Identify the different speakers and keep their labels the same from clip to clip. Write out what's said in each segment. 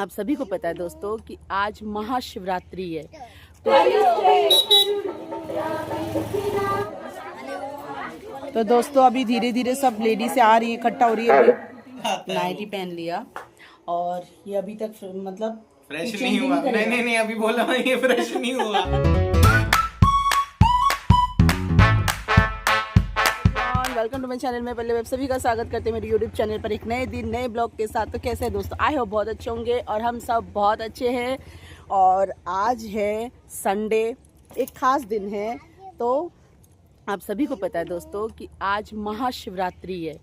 Speaker 1: आप सभी को पता है दोस्तों कि आज महाशिवरात्रि है। तो दोस्तों अभी धीरे धीरे सब लेडीज आ रही है, इकट्ठा हो रही है। अभी नाइटी पहन लिया और ये अभी तक मतलब
Speaker 2: फ्रेश नहीं हुआ। नहीं अभी बोला ये फ्रेश नहीं हुआ।
Speaker 1: वेलकम टू माय चैनल में पहले आप सभी का स्वागत करते हैं मेरे यूट्यूब चैनल पर एक नए दिन नए ब्लॉग के साथ। तो कैसे हैं दोस्तों? आई होप बहुत अच्छे होंगे और हम सब बहुत अच्छे हैं। और आज है संडे, एक खास दिन है। तो आप सभी को पता है दोस्तों कि आज महाशिवरात्रि है।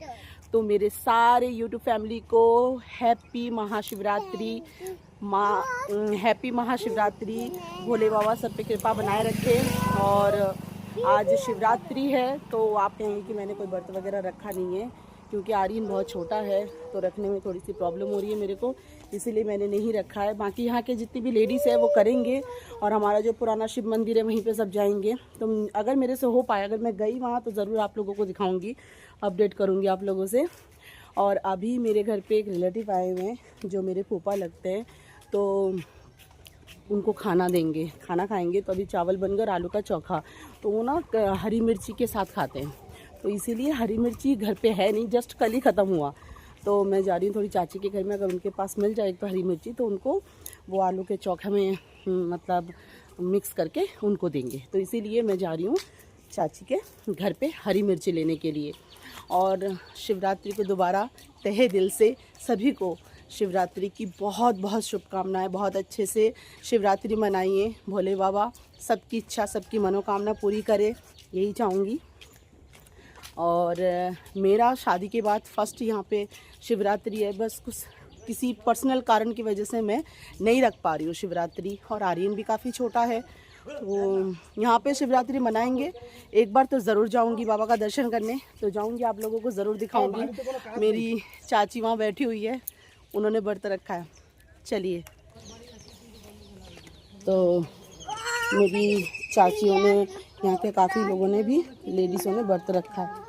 Speaker 1: तो मेरे सारे यूट्यूब फैमिली को हैप्पी महाशिवरात्रि। हैप्पी महाशिवरात्रि। भोले बाबा सब पे कृपा बनाए रखे। और आज शिवरात्रि है तो आप कहेंगे कि मैंने कोई व्रत वगैरह रखा नहीं है, क्योंकि आर्यन बहुत छोटा है तो रखने में थोड़ी सी प्रॉब्लम हो रही है मेरे को, इसीलिए मैंने नहीं रखा है। बाकी यहाँ के जितनी भी लेडीज़ है वो करेंगे और हमारा जो पुराना शिव मंदिर है वहीं पे सब जाएंगे। तो अगर मेरे से हो पाए, अगर मैं गई वहाँ तो ज़रूर आप लोगों को दिखाऊंगी, अपडेट करूँगी आप लोगों से। और अभी मेरे घर पे एक रिलेटिव आए हुए हैं जो मेरे फूफा लगते हैं, तो उनको खाना देंगे, खाना खाएंगे। तो अभी चावल बनकर आलू का चोखा, तो वो ना हरी मिर्ची के साथ खाते हैं, तो इसीलिए हरी मिर्ची घर पे है नहीं, जस्ट कल ही ख़त्म हुआ। तो मैं जा रही हूँ थोड़ी चाची के घर में, अगर उनके पास मिल जाए तो हरी मिर्ची, तो उनको वो आलू के चोखा में मतलब मिक्स करके उनको देंगे। तो इसीलिए मैं जा रही हूँ चाची के घर पे हरी मिर्ची लेने के लिए। और शिवरात्रि को दोबारा तहे दिल से सभी को शिवरात्रि की बहुत बहुत शुभकामनाएं। बहुत अच्छे से शिवरात्रि मनाइए। भोले बाबा सबकी इच्छा, सबकी मनोकामना पूरी करे, यही चाहूँगी। और मेरा शादी के बाद फर्स्ट यहाँ पे शिवरात्रि है। बस कुछ किसी पर्सनल कारण की वजह से मैं नहीं रख पा रही हूँ शिवरात्रि, और आर्यन भी काफ़ी छोटा है। तो यहाँ पे शिवरात्रि मनाएंगे। एक बार तो ज़रूर जाऊँगी बाबा का दर्शन करने, तो जाऊँगी, आप लोगों को ज़रूर दिखाऊँगी। मेरी चाची वहाँ बैठी हुई है, उन्होंने व्रत रखा है। चलिए, तो मेरी चाचियों ने, यहाँ के काफ़ी लोगों ने भी, लेडीज़ों ने व्रत रखा है।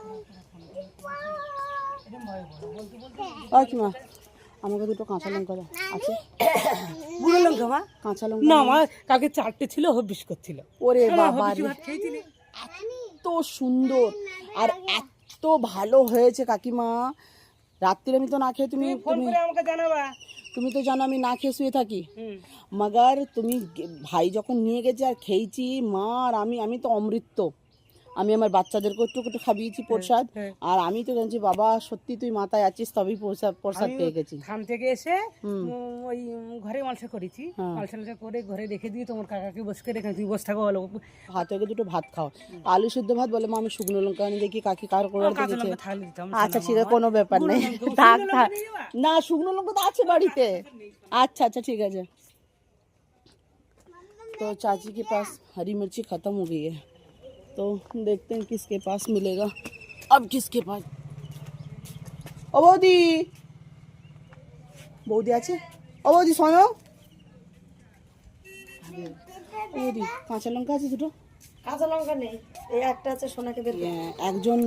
Speaker 1: আমাকে দুটো কাঁচা লঙ্কা দাও। আছে বুড়ো লঙ্কা? মা কাঁচা লঙ্কা না, মা কালকে চারটে ছিল, হবিস করছিল। ওরে বাবা রে, এত সুন্দর আর এত ভালো হয়েছে কাকিমা। রাত্রিরে আমি তো না খেয়ে, তুমি আমাকে জানাবা। তুমি তো জানো আমি না খেয়ে শুয়ে থাকি, মগার তুমি ভাই যখন নিয়ে গেছে আর খেয়েছি মা আর আমি তো অমৃত। আমি আমার বাচ্চাদেরকে একটু একটু খাবিয়েছি প্রসাদ। আর আমি তো জানছি বাবা সত্যি তুই মাথায় আছিস, তবেই প্রসাদ পেয়ে গেছি। খান থেকে এসে ওই ঘরে মালসা করেছি, মালসা করে ঘরে রেখে দিয়ে তোমার কাকাকে বসে রেখে, তুই বসে থাকো ভালো, হাতে দুটো ভাত খাও, আলু সিদ্ধ ভাত। বলে মা আমি শুকনো লঙ্কা আনি দেখি কাকি কার করে দিয়েছে। আচ্ছা ঠিক আছে, কোনো ব্যাপার নেই, থাক থাক। না শুকনো লঙ্কা তো আছে বাড়িতে। अच्छा अच्छा ठीक है। तो चाची के पास हरी मिर्ची ख़त्म हो गई है, तो देखते हैं किसके पास मिलेगा। अब किसके पास? ओ बौदी, बौदी আছে? ও বৌদি শোনো, বৌদি কাঁচা লঙ্কা আছে দুটো?
Speaker 3: কাঁচা লঙ্কা নেই, এই একটা আছে, সোনাকে বের করে।
Speaker 1: একজন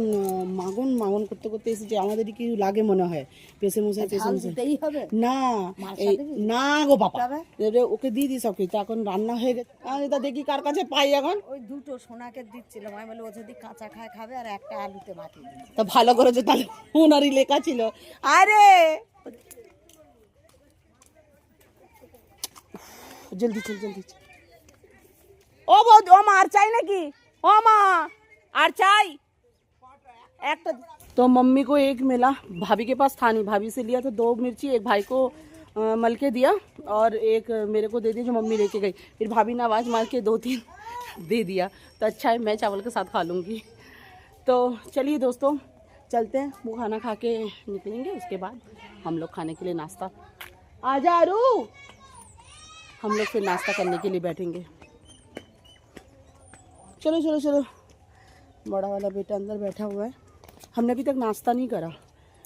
Speaker 1: মাগন করতে করতে এসেছে, আমাদেরই কি লাগে মনে হয়, পেছে মশাই
Speaker 3: দিতেই হবে
Speaker 1: না। না গো বাবা, ওকে দিয়ে দিই সব কিছু, এখন রান্না হয়ে গেছে। আমি তা দেখি কার কাছে পাই এখন।
Speaker 3: ওই দুটো সোনাকে দিচ্ছিলাম, আমি বলে ও যদি কাঁচা খাবে আর একটা আলুতে মাখিয়ে দিই।
Speaker 1: তা ভালো করেছে, তাহলে ওনারই লেখা ছিল। আরে জলদি চল জলদি চল। ও বৌদি, ও মা আর চাই নাকি? ও মা আর চাই একটা। तो मम्मी को एक मिला, भाभी के पास था नहीं, भाभी से लिया तो 2 मिर्ची, एक भाई को मल के दिया और एक मेरे को दे दिया जो मम्मी लेके गई। फिर भाभी ने आवाज़ मार के 2-3 दे दिया, तो अच्छा है, मैं चावल के साथ खा लूँगी। तो चलिए दोस्तों चलते हैं, वो खाना खा के निकलेंगे, उसके बाद हम लोग खाने के लिए नाश्ता। आजा आरू, हम लोग फिर नाश्ता करने के लिए बैठेंगे। चलो चलो चलो। बड़ा वाला बेटा अंदर बैठा हुआ है। हमने अभी तक नाश्ता नहीं करा,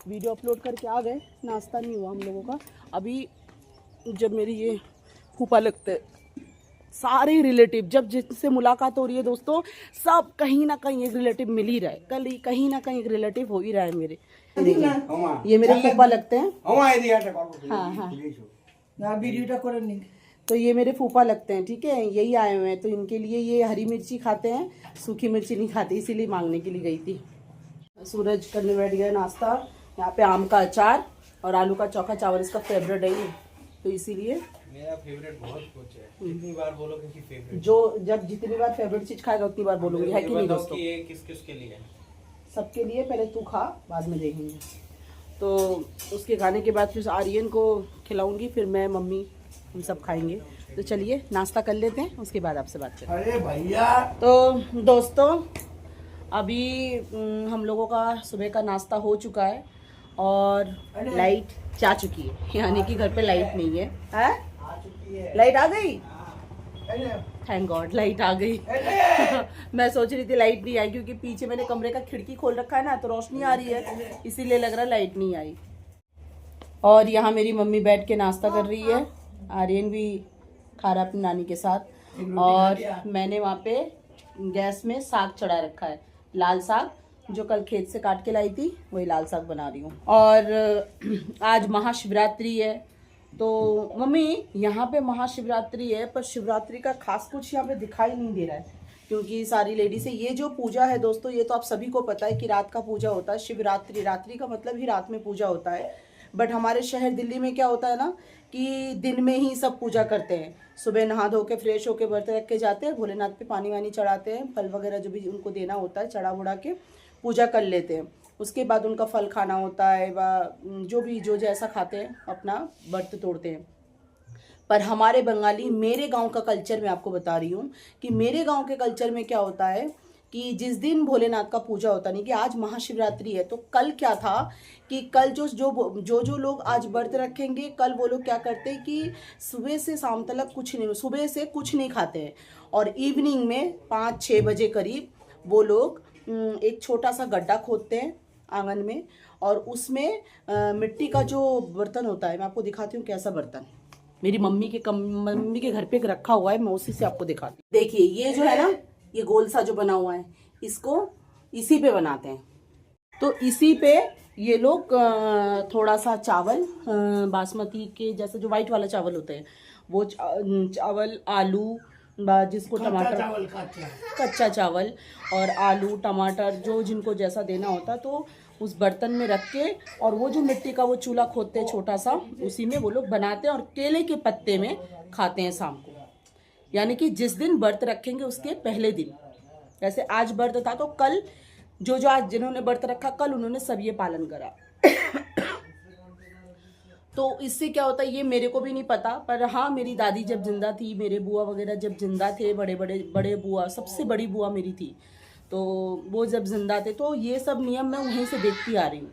Speaker 1: वीडियो अपलोड करके आ गए, नाश्ता नहीं हुआ हम लोगों का। अभी जब मेरी ये फूफा लगते सारे रिलेटिव, जब जिनसे मुलाकात हो रही है दोस्तों, सब कहीं ना कहीं एक रिलेटिव मिल ही रहा है, कहीं ना कहीं एक रिलेटिव हो ही रहा है मेरे। ये मेरे फूफा लगते हैं। हाँ हाँ, तो ये मेरे फूफा लगते हैं, ठीक है, यही आए हुए हैं, तो इनके लिए ये हरी मिर्ची खाते हैं, सूखी मिर्ची नहीं खाते, इसीलिए मांगने के लिए गई थी। सूरज करने बैठ गया नाश्ता। यहाँ पे आम का अचार और आलू का चोखा चावल, इसका फेवरेट है ये, तो इसीलिए
Speaker 2: मेरा फेवरेट बहुत कुछ है, जितनी बार बोलोगे कि फेवरेट,
Speaker 1: जो जब जितनी बार फेवरेट चीज खाएगा उतनी बार बोलूंगी, है कि नहीं दोस्तों?
Speaker 2: ये किस किस के लिए?
Speaker 1: सबके लिए। पहले तू खा, बाद में देखेंगे। तो उसके खाने के बाद फिर आर्यन को खिलाऊंगी, फिर मैं, मम्मी, हम सब खाएंगे। तो चलिए नाश्ता कर लेते हैं, उसके बाद आपसे बात करें।
Speaker 2: अरे भैया,
Speaker 1: तो दोस्तों अभी हम लोगों का सुबह का नाश्ता हो चुका है और लाइट जा चुकी है, यानी कि घर पे लाइट नहीं है। लाइट आ गई, थैंक गॉड लाइट आ गई। मैं सोच रही थी लाइट नहीं आई, क्योंकि पीछे मैंने कमरे का खिड़की खोल रखा है ना, तो रोशनी आ रही है, इसीलिए लग रहा लाइट नहीं आई। और यहाँ मेरी मम्मी बैठ के नाश्ता कर रही है, आर्यन भी खा रहा अपनी नानी के साथ, और मैंने वहाँ पे गैस में साग चढ़ा रखा है, लाल साग, जो कल खेत से काट के लाई थी, वही लाल साग बना रही हूँ। और आज महाशिवरात्रि है, तो मम्मी यहाँ पे महाशिवरात्रि है, पर शिवरात्रि का खास कुछ यहाँ पे दिखाई नहीं दे रहा है, क्योंकि सारी लेडीज, ये जो पूजा है दोस्तों, ये तो आप सभी को पता है कि रात का पूजा होता है। शिवरात्रि, रात्रि का मतलब ही रात में पूजा होता है, बट हमारे शहर दिल्ली में क्या होता है ना कि दिन में ही सब पूजा करते हैं। सुबह नहा धो के फ्रेश होके व्रत रख के जाते हैं, भोलेनाथ पे पानी वानी चढ़ाते हैं, फल वगैरह जो भी उनको देना होता है चढ़ा बुढ़ा के पूजा कर लेते हैं। उसके बाद उनका फल खाना होता है, व जो भी जो जैसा खाते हैं अपना व्रत तोड़ते हैं। पर हमारे बंगाली, मेरे गांव का कल्चर मैं आपको बता रही हूँ कि मेरे गांव के कल्चर में क्या होता है कि जिस दिन भोलेनाथ का पूजा होता, नहीं कि आज महाशिवरात्रि है, तो कल क्या था कि कल जो लोग आज व्रत रखेंगे, कल वो लोग क्या करते हैं कि सुबह से शाम तक कुछ नहीं, सुबह से कुछ नहीं खाते हैं, और इवनिंग में 5-6 बजे करीब वो लोग एक छोटा सा गड्ढा खोदते हैं आंगन में, और उसमें मिट्टी का जो बर्तन होता है, मैं आपको दिखाती हूँ कैसा बर्तन मेरी मम्मी के घर पे रखा हुआ है, मैं उसी से आपको दिखाती हूँ। देखिए ये जो है ना, ये गोल सा जो बना हुआ है, इसको इसी पे बनाते हैं। तो इसी पे ये लोग थोड़ा सा चावल, बासमती के जैसे जो वाइट वाला चावल होता है, वो चावल, आलू, जिसको टमाटर, कच्चा चावल और आलू टमाटर जो जिनको जैसा देना होता है, तो उस बर्तन में रख के, और वो जो मिट्टी का वो चूल्हा खोदते हैं छोटा सा, उसी में वो लोग बनाते हैं और केले के पत्ते में खाते हैं शाम को। यानी कि जिस दिन व्रत रखेंगे उसके पहले दिन, जैसे आज व्रत था तो कल जो आज जिन्होंने व्रत रखा, कल उन्होंने सब ये पालन करा। तो इससे क्या होता है ये मेरे को भी नहीं पता, पर हाँ मेरी दादी जब जिंदा थी, मेरे बुआ वगैरह जब जिंदा थे, बड़े बुआ, सबसे बड़ी बुआ मेरी थी, तो वो जब जिंदा थे, तो ये सब नियम मैं वहीं से देखती आ रही हूँ।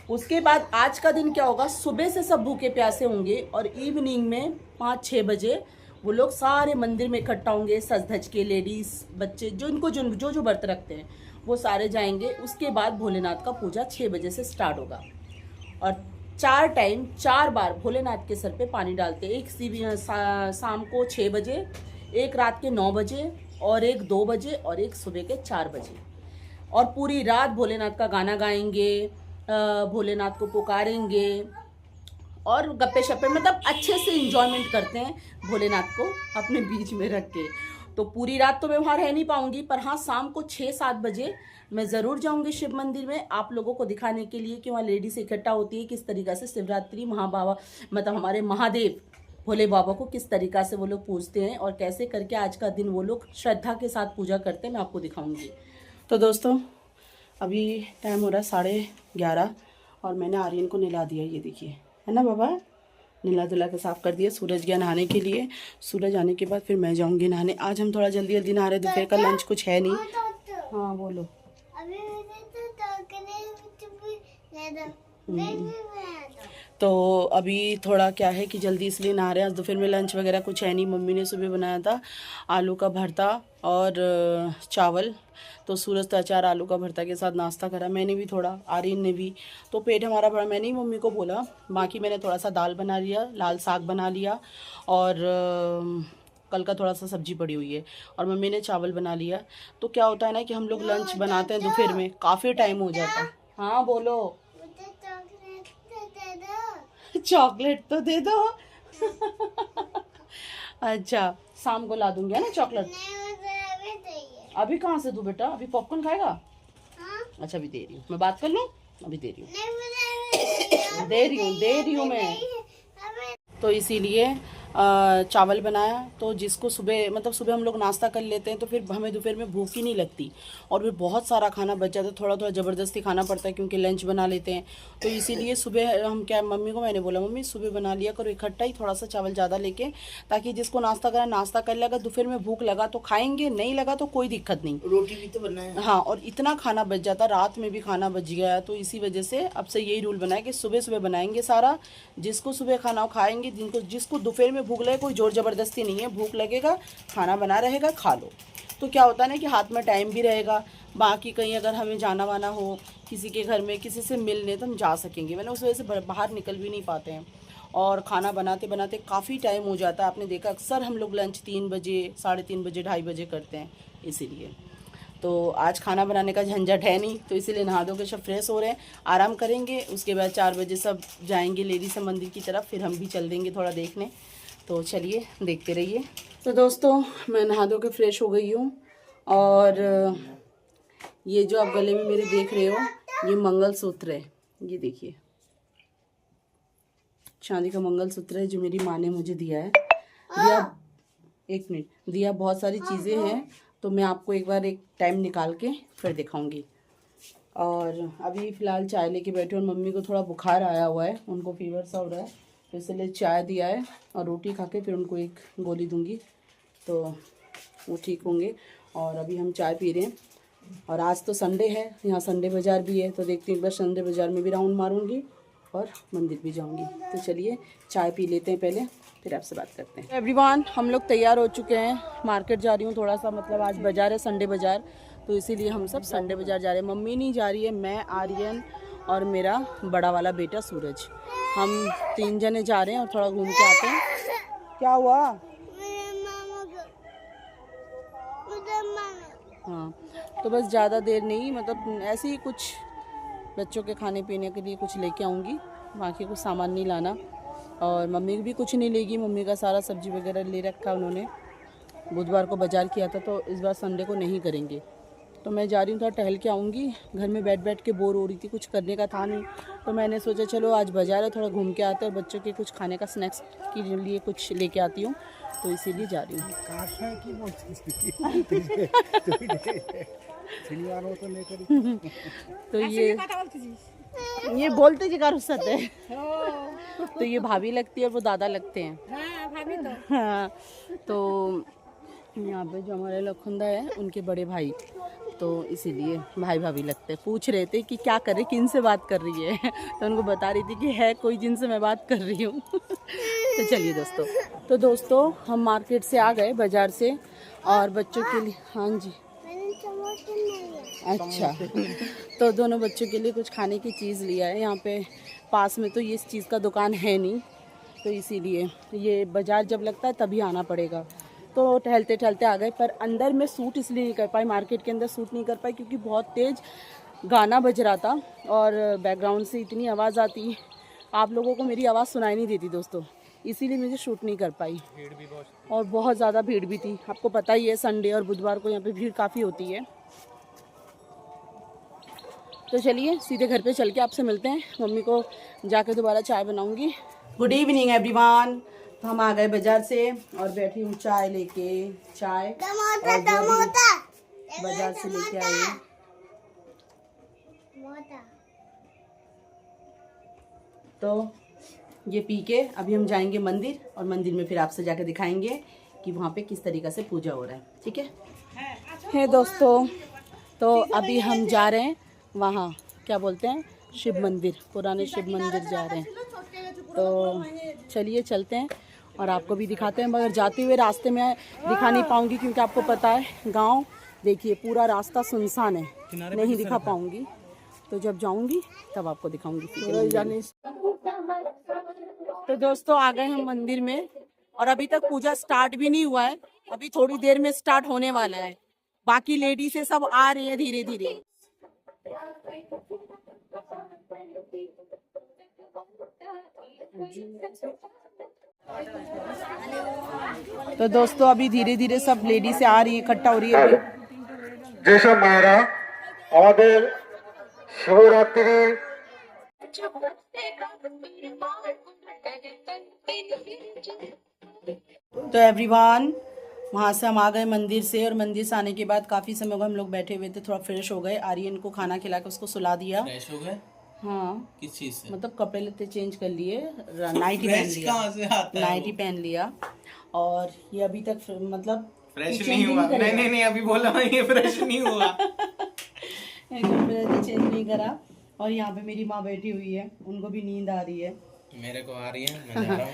Speaker 1: उसके बाद आज का दिन क्या होगा, सुबह से सब भूखे प्यासे होंगे, और इवनिंग में 5-6 बजे वो लोग सारे मंदिर में इकट्ठा होंगे, सज धज के, लेडीज, बच्चे, जो इनको जो व्रत रखते हैं वो सारे जाएंगे। उसके बाद भोलेनाथ का पूजा 6 बजे से स्टार्ट होगा, और 4 बार भोलेनाथ के सर पे पानी डालते हैं। एक शाम को 6 बजे, एक रात के 9 बजे, और एक 2 बजे, और एक सुबह के 4 बजे। और पूरी रात भोलेनाथ का गाना गाएंगे, भोलेनाथ को पुकारेंगे और गप्पे शप्पे, मतलब अच्छे से इंजॉयमेंट करते हैं भोलेनाथ को अपने बीच में रख के। तो पूरी रात तो मैं वहाँ रह नहीं पाऊंगी, पर हाँ शाम को 6-7 बजे मैं ज़रूर जाऊंगी शिव मंदिर में, आप लोगों को दिखाने के लिए कि वहाँ लेडीज इकट्ठा होती है, किस तरीक़ा से शिवरात्रि महाबाबा, मतलब हमारे महादेव भोले बाबा को किस तरीक़ा से वो लोग पूजते हैं, और कैसे करके आज का दिन वो लोग श्रद्धा के साथ पूजा करते हैं, मैं आपको दिखाऊंगी। तो दोस्तों अभी टाइम हो रहा है 11:30, और मैंने आर्यन को नहला दिया, ये देखिए, है ना बाबा, नीला धुला के साफ़ कर दिया। सूरज गया नहाने के लिए, सूरज आने के बाद फिर मैं जाऊंगी नहाने। आज हम थोड़ा जल्दी नहा रहे, दोपहर का लंच कुछ है नहीं। हाँ बोलो। तो अभी थोड़ा क्या है कि जल्दी इसलिए नहा रहे हैं, आज दोपहर में लंच वगैरह कुछ है नहीं। मम्मी ने सुबह बनाया था आलू का भरता और चावल, तो सूरज तो अचार आलू का भरता के साथ नाश्ता करा, मैंने भी थोड़ा, आर्यन ने भी, तो पेट हमारा बड़ा, मैंने ही मम्मी को बोला, बाकी मैंने थोड़ा सा दाल बना लिया, लाल साग बना लिया, और कल का थोड़ा सा सब्जी पड़ी हुई है, और मम्मी ने चावल बना लिया। तो क्या होता है ना कि हम लोग लंच बनाते हैं दोपहर में, काफ़ी टाइम हो जाता है। हाँ बोलो। चॉकलेट तो दे दो, अच्छा, शाम को ला दूंगी है ना चॉकलेट। अभी कहाँ से दूँ बेटा, अभी पॉपकॉर्न खाएगा? अच्छा अभी दे रही हूँ, मैं बात कर लूँ, अभी दे रही हूँ, दे रही हूँ मैं। तो इसीलिए चावल बनाया, तो जिसको सुबह मतलब सुबह हम लोग नाश्ता कर लेते हैं तो फिर हमें दोपहर में भूख ही नहीं लगती, और फिर बहुत सारा खाना बच जाता है, थोड़ा थोड़ा ज़बरदस्ती खाना पड़ता है क्योंकि लंच बना लेते हैं। तो इसीलिए सुबह हम क्या, मम्मी को मैंने बोला मम्मी सुबह बना लिया करो इकट्ठा ही, थोड़ा सा चावल ज़्यादा लेके, ताकि जिसको नाश्ता करना नाश्ता कर लेगा, दोपहर में भूख लगा तो खाएंगे, नहीं लगा तो कोई दिक्कत नहीं,
Speaker 2: रोटी भी तो बनाए।
Speaker 1: हाँ, और इतना खाना बच जाता, रात में भी खाना बच गया। तो इसी वजह से अब से यही रूल बनाया कि सुबह सुबह बनाएंगे सारा, जिसको सुबह खाना हो खाएंगे, जिसको दोपहर में भूख लगे, कोई जोर ज़बरदस्ती नहीं है, भूख लगेगा खाना बना रहेगा खा लो। तो क्या होता है ना कि हाथ में टाइम भी रहेगा, बाकी कहीं अगर हमें जाना वाना हो किसी के घर में, किसी से मिलने, तो हम जा सकेंगे, मैंने उस वजह से बाहर निकल भी नहीं पाते हैं। और खाना बनाते बनाते काफ़ी टाइम हो जाता है, आपने देखा अक्सर हम लोग लंच 3 बजे, 3:30 बजे, 2:30 बजे करते हैं। इसीलिए तो आज खाना बनाने का झंझट है नहीं, तो इसीलिए नहा धो के सब फ्रेश हो रहे हैं, आराम करेंगे, उसके बाद 4 बजे सब जाएंगे लेडी सब मंदिर की तरफ, फिर हम भी चल देंगे थोड़ा देखने। तो चलिए देखते रहिए। तो दोस्तों मैं नहा धो के फ्रेश हो गई हूँ, और ये जो आप गले में मेरे देख रहे हो, ये मंगलसूत्र है, ये देखिए चांदी का मंगलसूत्र है जो मेरी माँ ने मुझे दिया है। दिया, एक मिनट, दिया बहुत सारी चीज़ें हैं, तो मैं आपको एक बार एक टाइम निकाल के फिर दिखाऊंगी। और अभी फ़िलहाल चाय लेके बैठे, और मम्मी को थोड़ा बुखार आया हुआ है, उनको फीवर सा हो रहा है, तो इसलिए चाय दिया है, और रोटी खा के फिर उनको एक गोली दूंगी तो वो ठीक होंगे। और अभी हम चाय पी रहे हैं, और आज तो संडे है, यहाँ संडे बाज़ार भी है, तो देखते हैं एक बार संडे बाज़ार में भी राउंड मारूंगी और मंदिर भी जाऊंगी। तो चलिए चाय पी लेते हैं पहले, फिर आपसे बात करते हैं। एवरीवन, हम लोग तैयार हो चुके हैं, मार्केट जा रही हूँ थोड़ा सा, मतलब आज बाज़ार है, संडे बाज़ार, तो इसीलिए हम सब संडे बाज़ार जा रहे हैं। मम्मी नहीं जा रही है, मैं, आर्यन और मेरा बड़ा वाला बेटा सूरज, हम 3 जने जा रहे हैं और थोड़ा घूम के आते हैं। क्या हुआ? हाँ, तो बस ज़्यादा देर नहीं, मतलब ऐसे ही कुछ बच्चों के खाने पीने के लिए कुछ लेके आऊँगी, बाकी कुछ सामान नहीं लाना, और मम्मी भी कुछ नहीं लेगी, मम्मी का सारा सब्जी वगैरह ले रखा उन्होंने, बुधवार को बाज़ार किया था, तो इस बार संडे को नहीं करेंगे। तो मैं जा रही हूँ, थोड़ा टहल के आऊँगी, घर में बैठ बैठ के बोर हो रही थी, कुछ करने का था नहीं, तो मैंने सोचा चलो आज बाज़ार है, थोड़ा घूम के आते हैं, और बच्चों के कुछ खाने का स्नैक्स के लिए कुछ लेके आती हूँ, तो इसीलिए जा रही हूँ। तो ये बोलते जी रुस्सत है। तो ये भाभी लगती है और वो दादा लगते हैं। हाँ, तो यहाँ पे जो हमारे लखुंदा है उनके बड़े भाई, तो इसीलिए भाई भाभी लगते हैं। पूछ रहे थे कि क्या करे, किन से बात कर रही है, तो उनको बता रही थी कि है कोई जिनसे मैं बात कर रही हूँ। तो चलिए दोस्तों, हम मार्केट से आ गए बाज़ार से, और बच्चों के लिए, हाँ जी, अच्छा, तो दोनों बच्चों के लिए कुछ खाने की चीज़ लिया है। यहाँ पे पास में तो ये इस चीज़ का दुकान है नहीं, तो इसीलिए ये बाज़ार जब लगता है तभी आना पड़ेगा। तो टहलते टहलते आ गए, पर अंदर में सूट इसलिए नहीं कर पाई, मार्केट के अंदर सूट नहीं कर पाई क्योंकि बहुत तेज़ गाना बज रहा था, और बैकग्राउंड से इतनी आवाज़ आती, आप लोगों को मेरी आवाज़ सुनाई नहीं देती दोस्तों, इसीलिए मुझे शूट नहीं कर पाई। भीड़ भी और बहुत ज़्यादा भीड़ भी थी, आपको पता ही है संडे और बुधवार को यहाँ पे भीड़ काफ़ी होती है। तो चलिए सीधे घर पे चल के आपसे मिलते हैं, मम्मी को जाके दोबारा चाय बनाऊंगी। गुड इवनिंग एवरीवन, तो हम आ गए बाजार से और बैठी हूँ चाय लेके, चाय बाजार से लेके आई। तो ये पी के अभी हम जाएंगे मंदिर, और मंदिर में फिर आपसे जाके दिखाएंगे कि वहाँ पे किस तरीक़े से पूजा हो रहा है, ठीक है दोस्तों। तो अभी हम जा रहे हैं वहाँ, क्या बोलते हैं, शिव मंदिर, पुराने शिव मंदिर जा रहे हैं। तो चलिए चलते हैं और आपको भी दिखाते हैं, मगर जाते हुए रास्ते में दिखा नहीं पाऊँगी क्योंकि आपको पता है गांव, देखिए पूरा रास्ता सुनसान है, नहीं दिखा पाऊँगी, तो जब जाऊँगी तब आपको दिखाऊँगी। तो दोस्तों आ गए हम मंदिर में, और अभी तक पूजा स्टार्ट भी नहीं हुआ है, अभी थोड़ी देर में स्टार्ट होने वाला है। बाकी लेडीज से सब आ रही है धीरे धीरे। तो दोस्तों अभी धीरे धीरे सब लेडी से आ रही है, इकट्ठा हो रही है अभी।
Speaker 4: যেসব মায়েরা আমাদের শিবরাত্রি
Speaker 1: तो एवरीवन वहाँ से हम आ गए मंदिर से, और मंदिर से आने के बाद काफ़ी समय हो गया, हम लोग बैठे हुए थे, थोड़ा फ्रेश हो गए। आर्यन को खाना खिला के उसको सुला दिया।
Speaker 2: फ्रेश हो गए?
Speaker 1: हाँ,
Speaker 2: किस चीज से?
Speaker 1: मतलब कपड़े लेते चेंज कर लिए, नाइटी पहन लिया,
Speaker 2: कहाँ से आता है
Speaker 1: नाइटी पहन लिया। और ये अभी तक मतलब
Speaker 2: फ्रेश नहीं हुआ। नहीं अभी बोला मैं, ये फ्रेश नहीं हुआ।
Speaker 1: कपड़े चेंज नहीं करा। और यहाँ पे मेरी माँ बैठी हुई है, उनको भी नींद आ रही है,
Speaker 2: मेरे को आ रही है, मैं जा रहा हूँ।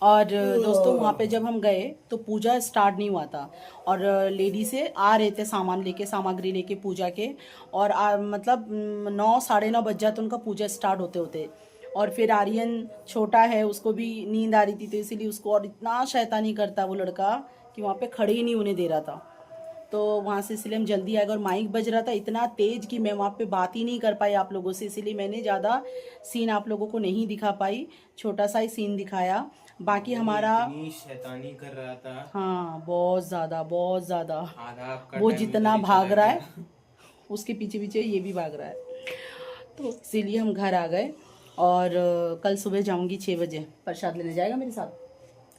Speaker 1: और दोस्तों वहाँ पे जब हम गए तो पूजा स्टार्ट नहीं हुआ था, और लेडी से आ रहे थे सामान लेके, सामग्री लेके पूजा के, और मतलब 9 साढ़े 9 बज जाते उनका पूजा स्टार्ट होते होते। और फिर आर्यन छोटा है, उसको भी नींद आ रही थी, तो इसीलिए उसको, और इतना शैतानी करता वो लड़का कि वहाँ पे खड़े ही नहीं होने दे रहा था। तो वहाँ से इसलिए हम जल्दी आ गए, और माइक बज रहा था इतना तेज़ कि मैं वहाँ पे बात ही नहीं कर पाई आप लोगों से, इसीलिए मैंने ज़्यादा सीन आप लोगों को नहीं दिखा पाई, छोटा सा ही सीन दिखाया। बाकी हमारा
Speaker 2: इतनी शैतानी कर रहा था।
Speaker 1: हाँ, बहुत ज़्यादा
Speaker 2: आधा आपका
Speaker 1: वो
Speaker 2: टाइम
Speaker 1: जितना
Speaker 2: इधर ही
Speaker 1: भाग
Speaker 2: चला
Speaker 1: रहा
Speaker 2: गया।
Speaker 1: है उसके पीछे पीछे ये भी भाग रहा है। तो इसीलिए हम घर आ गए, और कल सुबह जाऊंगी 6 बजे। प्रसाद लेने जाएगा मेरे साथ?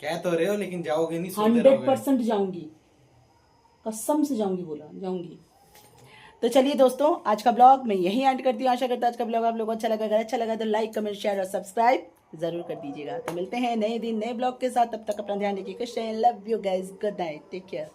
Speaker 2: कह तो रहे हो लेकिन जाओगे नहीं, सोते रहोगे।
Speaker 1: 100% जाऊंगी, कसम से जाऊंगी, बोला जाऊंगी। तो चलिए दोस्तों, आज का ब्लॉग मैं यही एंड करती हूँ। आशा करता हूँ आज का ब्लॉग आप लोगों को अच्छा लगा। अगर अच्छा लगा तो लाइक, कमेंट, शेयर और सब्सक्राइब जरूर कर दीजिएगा। तो मिलते हैं नए दिन नए ब्लॉग के साथ, तब तक अपना ध्यान रखिए। Love you guys, good night, take care.